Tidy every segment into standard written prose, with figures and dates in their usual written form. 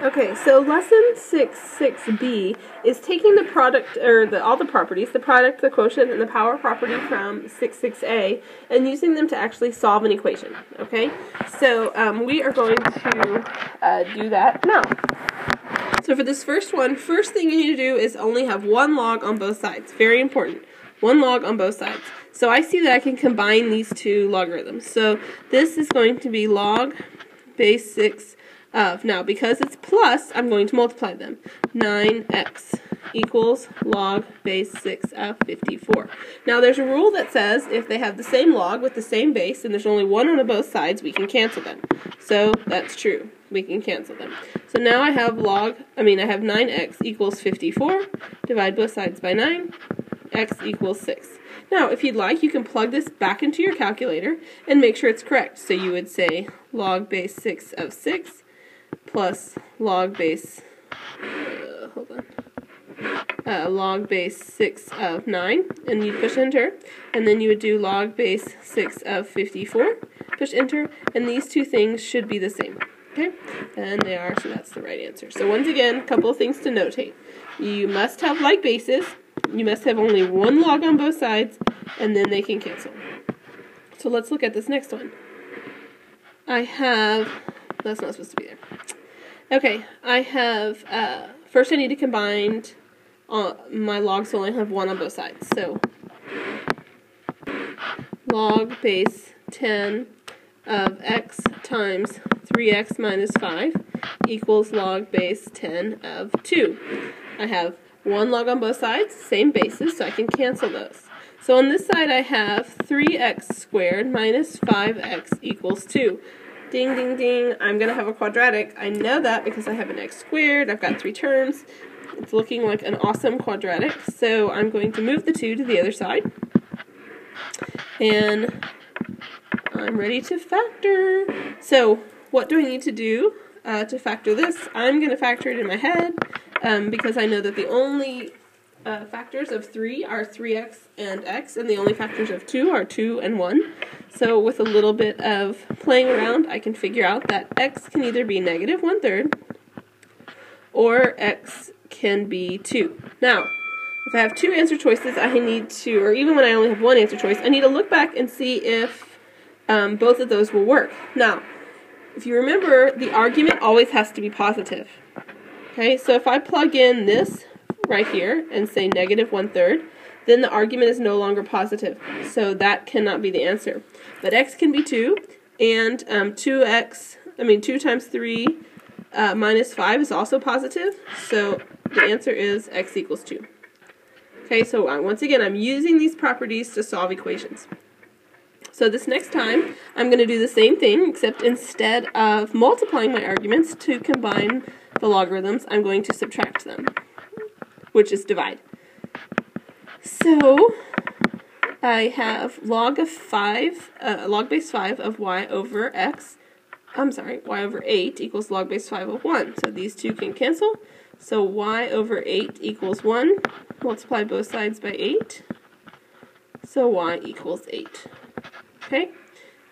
Okay, so lesson 6.6b is taking the product, or all the properties, the product, the quotient, and the power property from 6.6a, and using them to actually solve an equation, okay? So we are going to do that now. So for this first one, first thing you need to do is only have one log on both sides. Very important. One log on both sides. So I see that I can combine these two logarithms. So this is going to be log base 6 of. Now, because it's plus, I'm going to multiply them. 9x equals log base 6 of 54. Now, there's a rule that says if they have the same log with the same base and there's only one on both sides, we can cancel them. So that's true. We can cancel them. So now I have I have 9x equals 54. Divide both sides by 9. X equals 6. Now, if you'd like, you can plug this back into your calculator and make sure it's correct. So you would say log base 6 of 6 plus log base, log base 6 of 9, and you'd push enter, and then you would do log base 6 of 54, push enter, and these two things should be the same. Okay, and they are, so that's the right answer. So once again, a couple of things to notate. You must have like bases, you must have only one log on both sides, and then they can cancel. So let's look at this next one. That's not supposed to be there. Okay, I have, first I need to combine my logs so I only have one on both sides. So log base 10 of x times 3x minus 5 equals log base 10 of 2. I have one log on both sides, same bases, so I can cancel those. So on this side I have 3x squared minus 5x equals 2. Ding, ding, ding, I'm going to have a quadratic. I know that because I have an x squared. I've got 3 terms. It's looking like an awesome quadratic. So I'm going to move the 2 to the other side. And I'm ready to factor. So what do I need to do to factor this? I'm going to factor it in my head because I know that the only factors of 3 are 3x and x, and the only factors of 2 are 2 and 1. So with a little bit of playing around, I can figure out that x can either be negative 1/3 or x can be 2. Now, if I have 2 answer choices, I need to, or even when I only have 1 answer choice, I need to look back and see if both of those will work. Now, if you remember, the argument always has to be positive. Okay, so if I plug in this right here and say negative 1/3, then the argument is no longer positive. So that cannot be the answer. But x can be 2, and 2 times 3 minus 5 is also positive. So the answer is x equals 2. Okay, so once again, I'm using these properties to solve equations. So this next time, I'm going to do the same thing, except instead of multiplying my arguments to combine the logarithms, I'm going to subtract them, which is divide. So I have log base 5 of y over 8 equals log base 5 of 1. So these two can cancel. So y over 8 equals 1. Multiply both sides by 8. So y equals 8. Okay?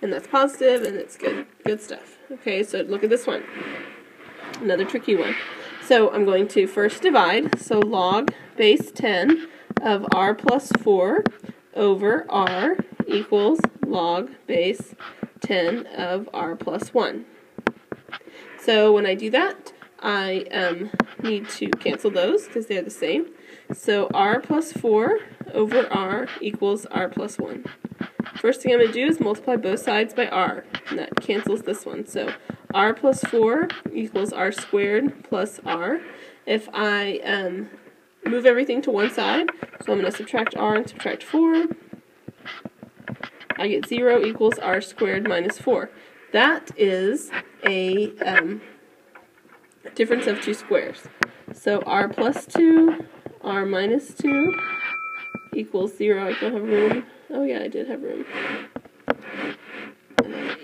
And that's positive, and it's good. Good stuff. Okay, so look at this one. Another tricky one. So I'm going to first divide. So log base 10 of r plus 4 over r equals log base 10 of r plus 1. So when I do that, I need to cancel those because they're the same. So r plus 4 over r equals r plus 1. First thing I'm going to do is multiply both sides by r, and that cancels this one. So r plus 4 equals r squared plus r. If I move everything to one side, so I'm going to subtract r and subtract 4, I get 0 equals r squared minus 4. That is a difference of 2 squares. So r plus 2, r minus 2 equals 0. I don't have room. Oh yeah, I did have room.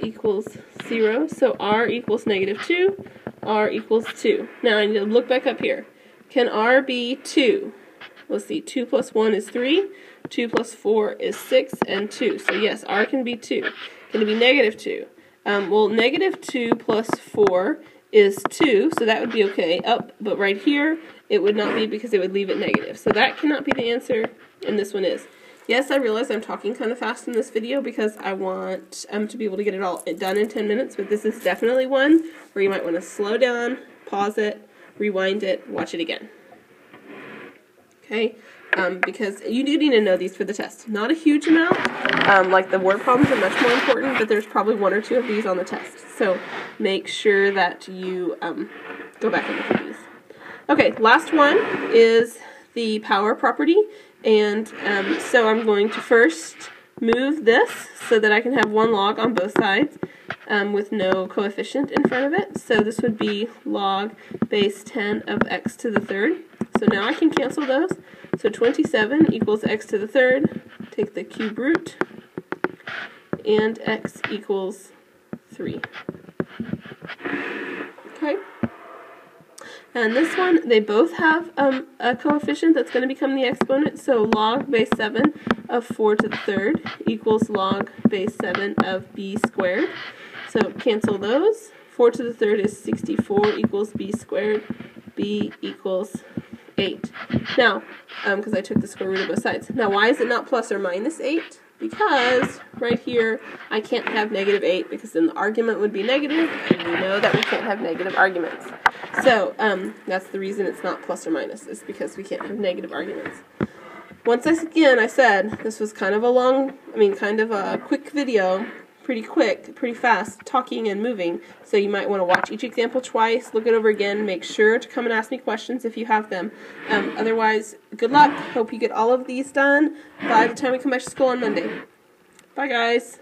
Equals 0. So r equals negative 2, r equals 2. Now I need to look back up here. Can r be 2? Let's see, 2 plus 1 is 3, 2 plus 4 is 6, and 2. So yes, r can be 2. Can it be negative 2? Well, negative 2 plus 4 is 2, so that would be okay, up, but right here, it would not be because it would leave it negative. So that cannot be the answer, and this one is. Yes, I realize I'm talking kind of fast in this video because I want to be able to get it all done in 10 minutes, but this is definitely one where you might want to slow down, pause it, rewind it, watch it again. Okay, because you do need to know these for the test. Not a huge amount, like the word problems are much more important, but there's probably 1 or 2 of these on the test. So make sure that you go back and look at these. Okay, last one is the power property, and so I'm going to first move this so that I can have 1 log on both sides with no coefficient in front of it. So this would be log base 10 of x to the 3rd. So now I can cancel those. So 27 equals x to the 3rd. Take the cube root, and x equals 3. Okay. And this one, they both have a coefficient that's going to become the exponent. So log base 7 of 4 to the 3rd equals log base 7 of b squared. So cancel those. 4 to the 3rd is 64 equals b squared. B equals 8. Now, because I took the square root of both sides. Now, why is it not plus or minus 8? Because right here, I can't have negative 8 because then the argument would be negative, and we know that we can't have negative arguments. So, that's the reason it's not plus or minus, is because we can't have negative arguments. Once again, I said this was kind of a kind of a quick video, pretty quick, pretty fast, talking and moving, so you might want to watch each example twice, look it over again, make sure to come and ask me questions if you have them. Otherwise, good luck. Hope you get all of these done by the time we come back to school on Monday. Bye, guys.